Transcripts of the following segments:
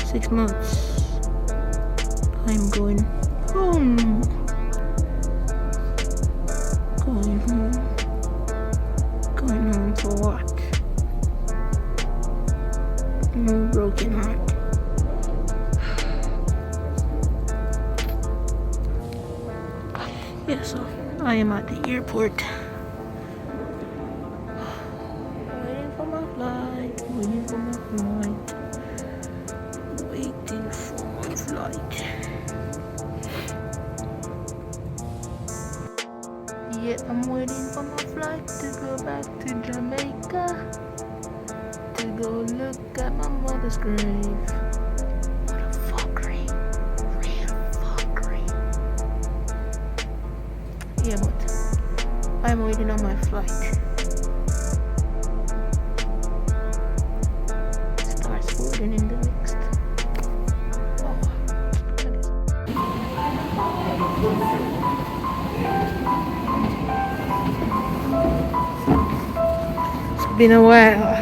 6 months. I'm going home. Going home. Going home for what? No broken heart. Yeah, so I am at the airport. Waiting for my flight. Waiting for my flight. Waiting for my flight. Yeah, I'm waiting for my flight to go back to Jamaica to go look at my mother's grave. What a fuckery. Real fuckery. Yeah, but I'm waiting on my flight. Starts floating in the next. It's been a while.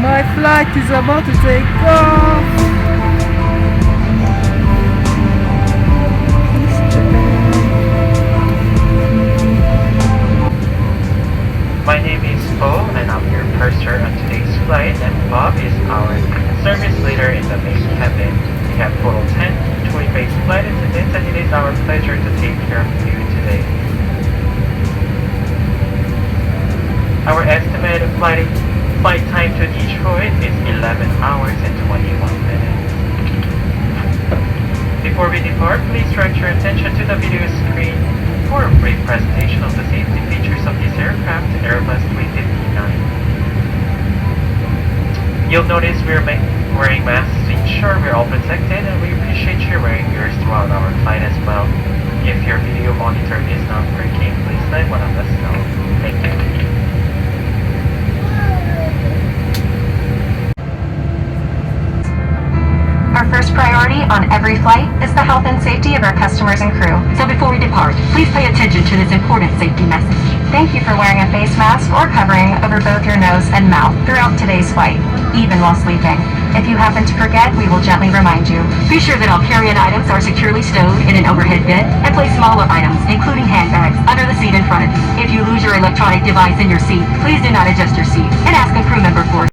My flight is about to take off. My name is Bo and I'm your purser on today's flight, and Bob is our service leader in the main cabin. We have total 10 Detroit-based flight attendants, and it is our pleasure to take care of you today. Our estimated flight time to Detroit is 11 hours and 21 minutes. Before we depart, please direct your attention to the video screen for a brief presentation of the safety features of this aircraft, Airbus 359. You'll notice we're wearing masks to ensure we're all protected, and we appreciate you wearing yours throughout our flight as well. If your video monitor is not working, please let one of us know. Thank you. Our first priority on every flight is the health and safety of our customers and crew. So before we depart, please pay attention to this important safety message. Thank you for wearing a face mask or covering over both your nose and mouth throughout today's flight, even while sleeping. If you happen to forget, we will gently remind you. Be sure that all carry-on items are securely stowed in an overhead bin, and place smaller items, including handbags, under the seat in front of you. If you lose your electronic device in your seat, please do not adjust your seat and ask a crew member for it.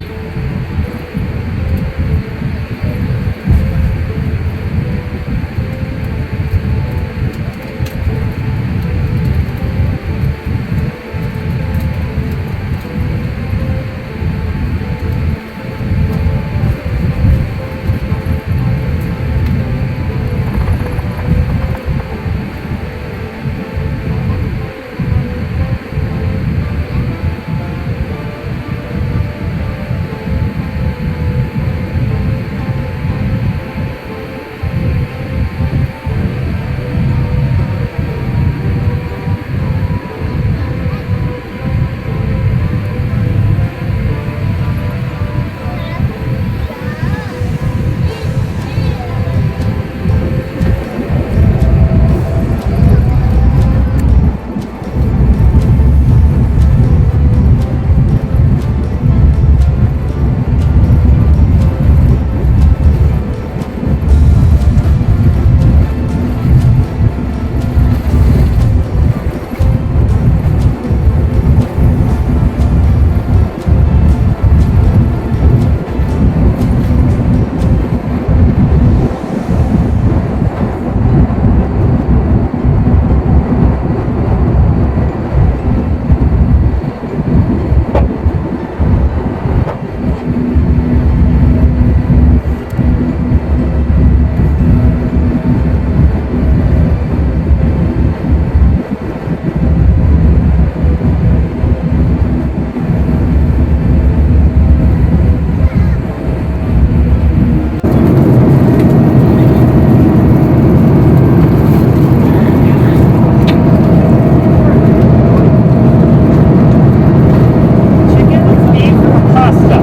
pasta?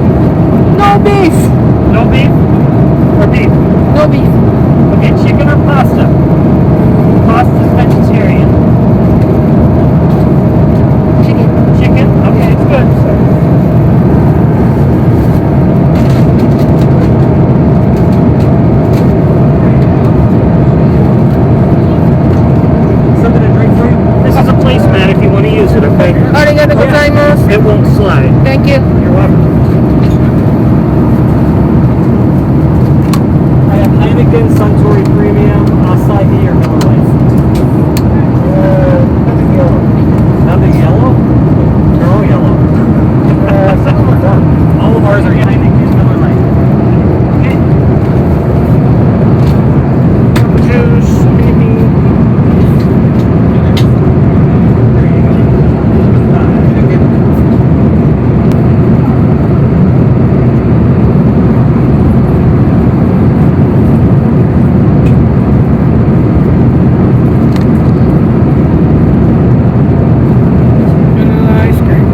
No beef. No beef? Or beef? No beef. Okay, chicken or pasta? Pasta's vegetarian. Chicken. Chicken? Okay, it's good. Something to drink for you? This is a placemat if you want to use it, okay? Arigato gozaimasu. It won't slide. Thank you. You're welcome. I have Heineken, Suntory Premium, Acai or Miller Lite. Nothing yellow. Nothing yellow? They're all yellow. Some of them are dark. All of ours are Heineken, Miller Lite. Okay. Juice, maybe. There you go. Vanilla ice cream.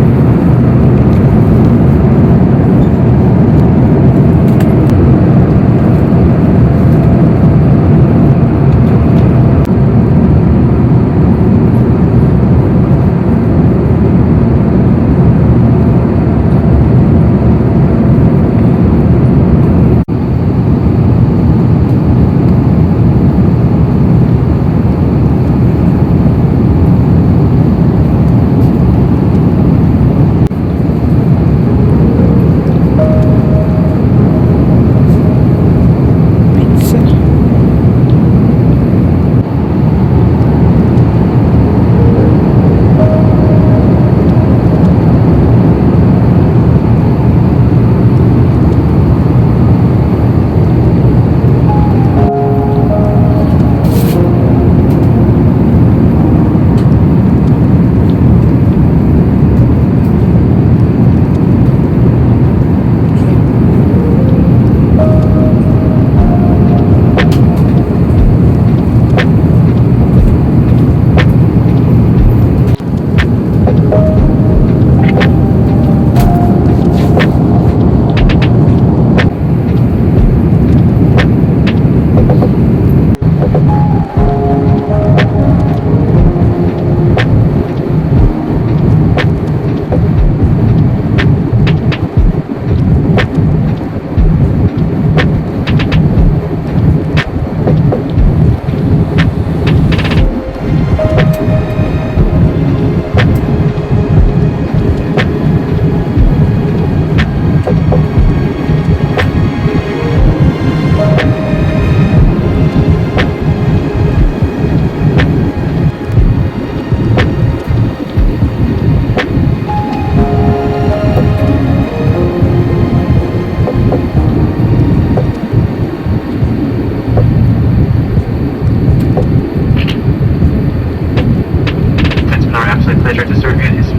Pizza. It's been our absolute pleasure to serve you this.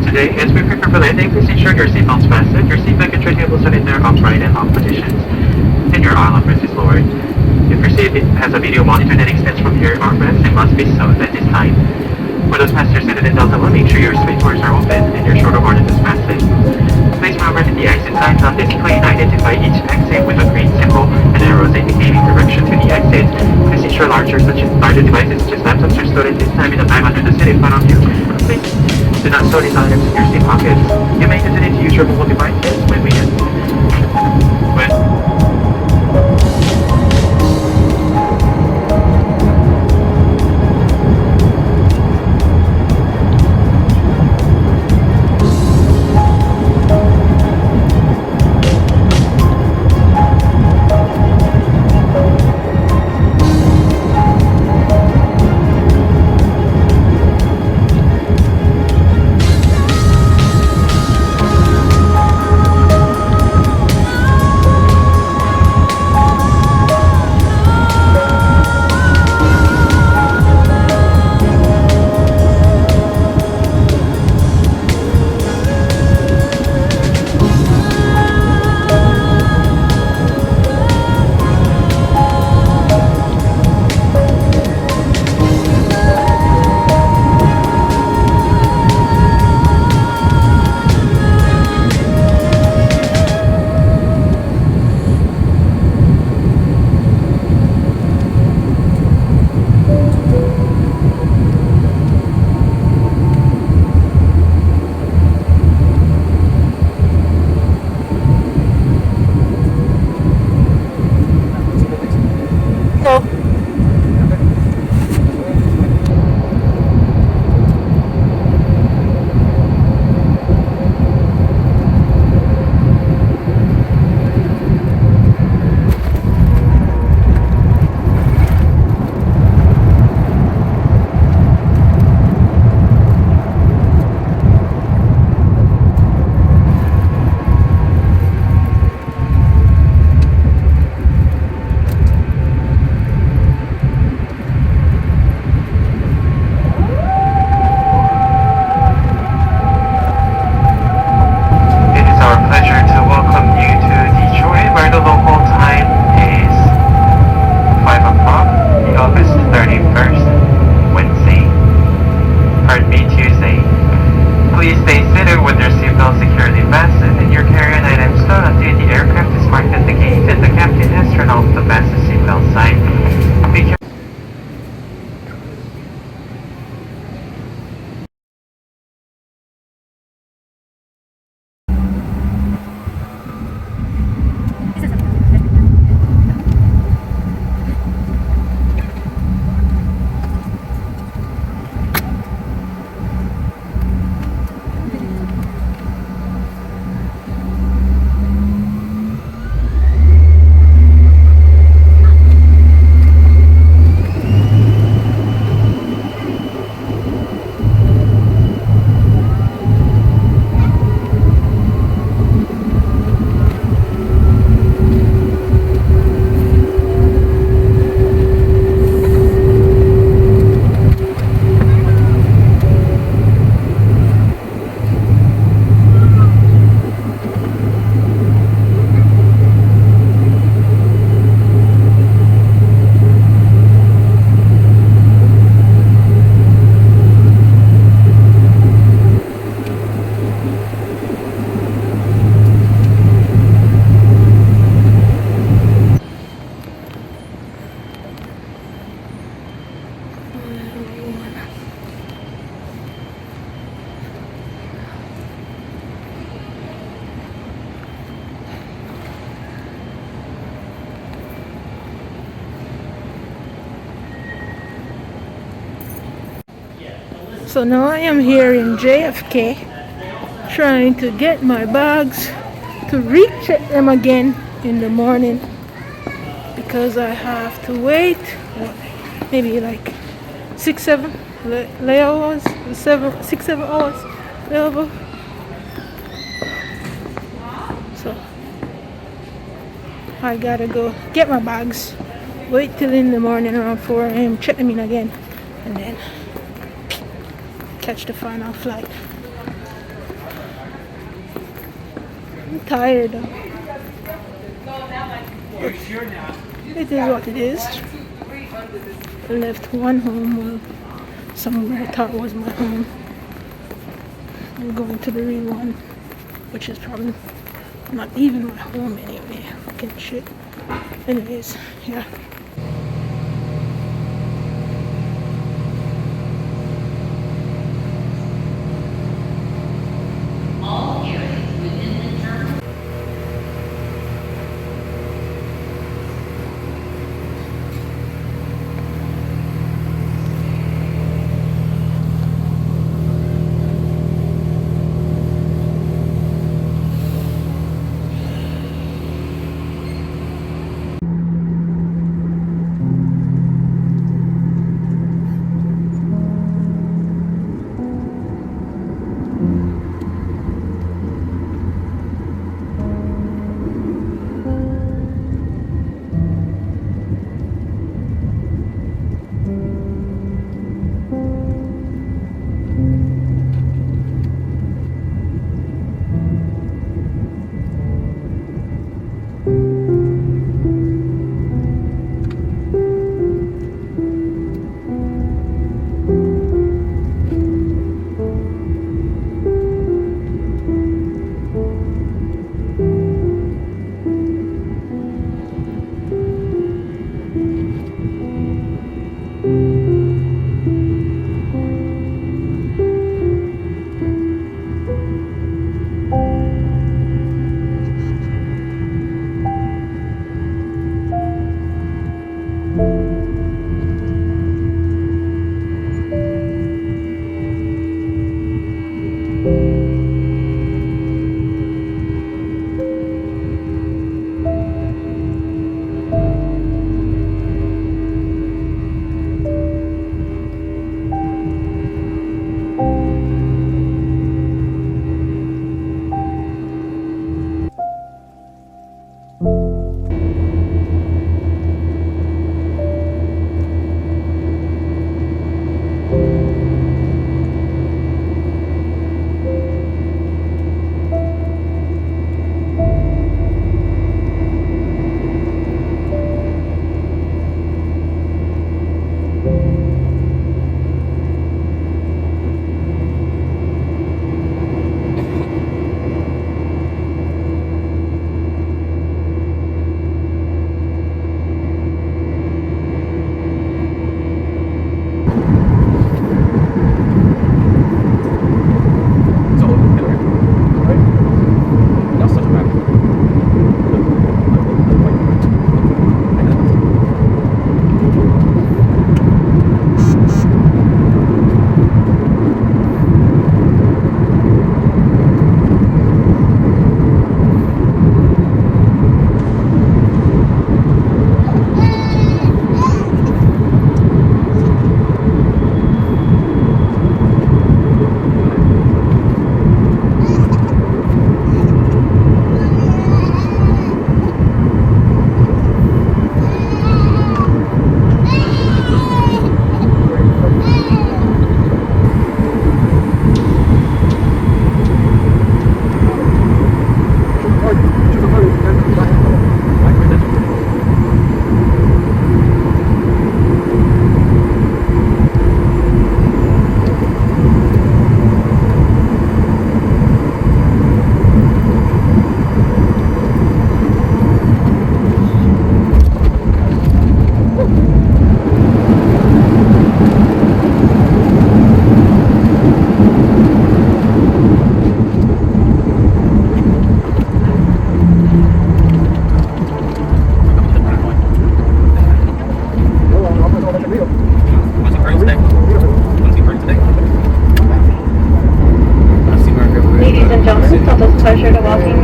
Today, as we prepare for landing, please ensure your seatbelts fastened, your seat back and tray tables are in their upright and locked positions, and your armrest is lowered. If your seat has a video monitor that extends from your armrest, it must be so at this time. For those passengers seated in Delta 1, make sure your swing doors are open and your shoulder harness is fastened. Please remember that the exit signs on this plane identify each exit with a green symbol and arrows indicating direction to the exit. Please ensure larger devices such as laptops are stored at this time in a bag under the seat in front of you. Please do not store these items in your seat pockets. You may hesitate to use your mobile devices when So now I am here in JFK trying to get my bags to recheck them again in the morning because I have to wait maybe like 6-7 layovers, 6-7 hours layover. So I gotta go get my bags, wait till in the morning around 4 a.m., check them in again, and then catch the final flight. I'm tired though. It is what it is. I left one home, well, somewhere I thought was my home. I'm going to the real one, which is probably not even my home anyway. Fucking shit. Anyways, yeah.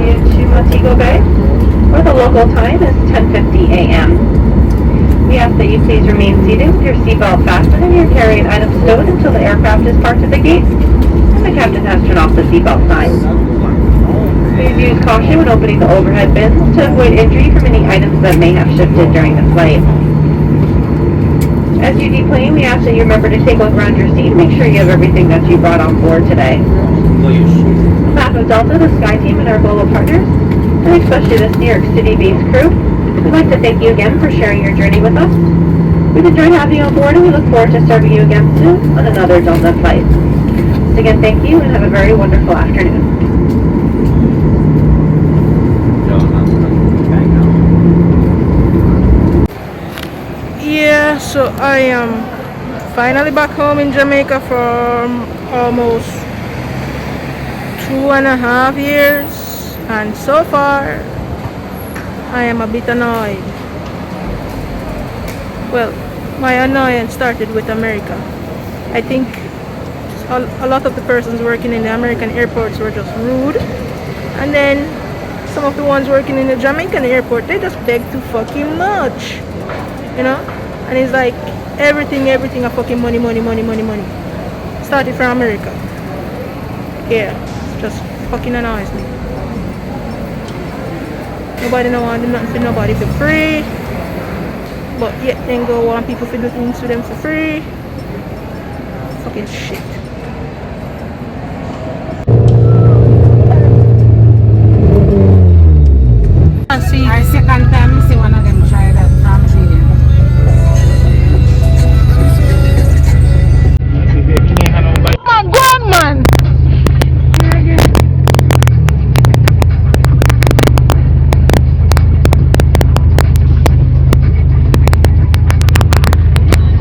you to Montego Bay, where the local time is 10:50 a.m. We ask that you please remain seated with your seatbelt fastened and your carry-on items stowed until the aircraft is parked at the gate and the captain has turned off the seatbelt signs. Please use caution when opening the overhead bins to avoid injury from any items that may have shifted during the flight. As you deplane, we ask that you remember to take a look around your seat and make sure you have everything that you brought on board today. On behalf of Delta, the Sky Team, and our global partners, and especially this New York City-based crew, we'd like to thank you again for sharing your journey with us. We've enjoyed having you on board and we look forward to serving you again soon on another Delta flight. Once again, thank you and have a very wonderful afternoon. Yeah, so I am finally back home in Jamaica for almost 2.5 years, and so far I am a bit annoyed. Well, my annoyance started with America. I think a lot of the persons working in the American airports were just rude, and then some of the ones working in the Jamaican airport, they just beg too fucking much, you know. And it's like everything a fucking money. Started from America. Yeah, it just fucking annoys me. Nobody no want do nothing for nobody for free, but yet then go want people to do things to them for free. Fucking shit. Our second time we see one of them try that from Genius. Man, go on, man.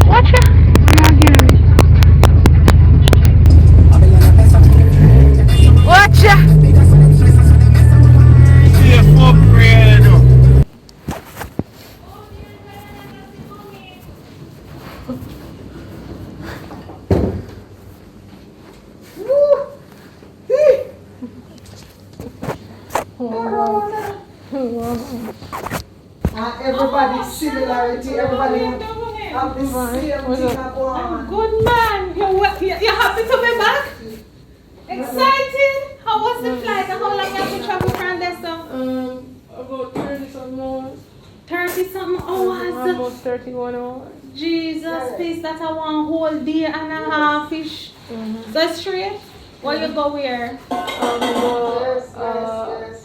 Watch ya. Watch ya. Everybody's similarity, everybody have the same thing upon. Good man, you're happy to be back? Excited? How was the flight and how long you have to travel from there? So? About 30 something hours. 30 something hours? Almost 31 hours. Jesus, please, that's a one whole day and a half-ish. So straight? What you go where?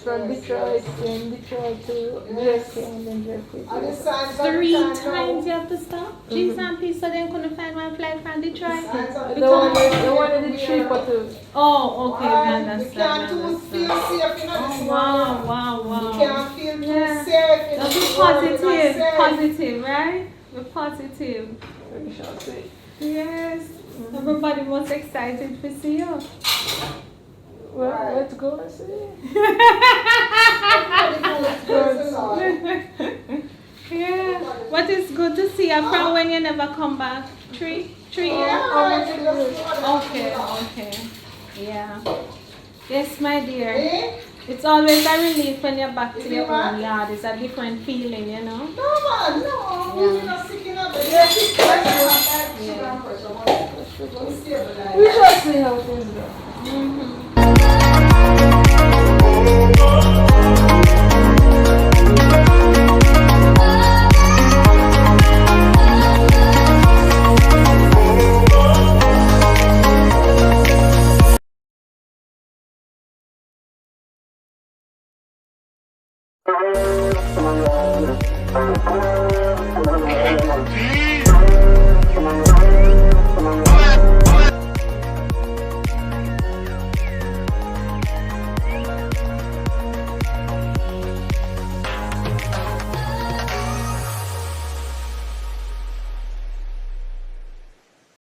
From Detroit, then Detroit to JFK, and then JFK. And the signs on 3 the time times now. you have to stop? Jesus and peace, so then couldn't find one flight from Detroit? Signs on The one in the trip or two. Oh, okay, And man, we that's can't too feel safe in this world. Wow. We can't feel too Yeah. safe in Just this be world. We're not positive, safe. positive, right? Be positive. We shall see. Yes. Everybody was excited to see you. Well, Right. let's go and see. Praise the Lord. Yeah. But it's good to see you from when you never come back. 3 years? Okay. Yeah. Yes, my dear. Eh? It's always a relief when you're back to Is your it what? own yard. It's a different feeling, you know? No, man, no. We're not sick enough. We're sick enough. Sugar and pressure. We shall see how things go.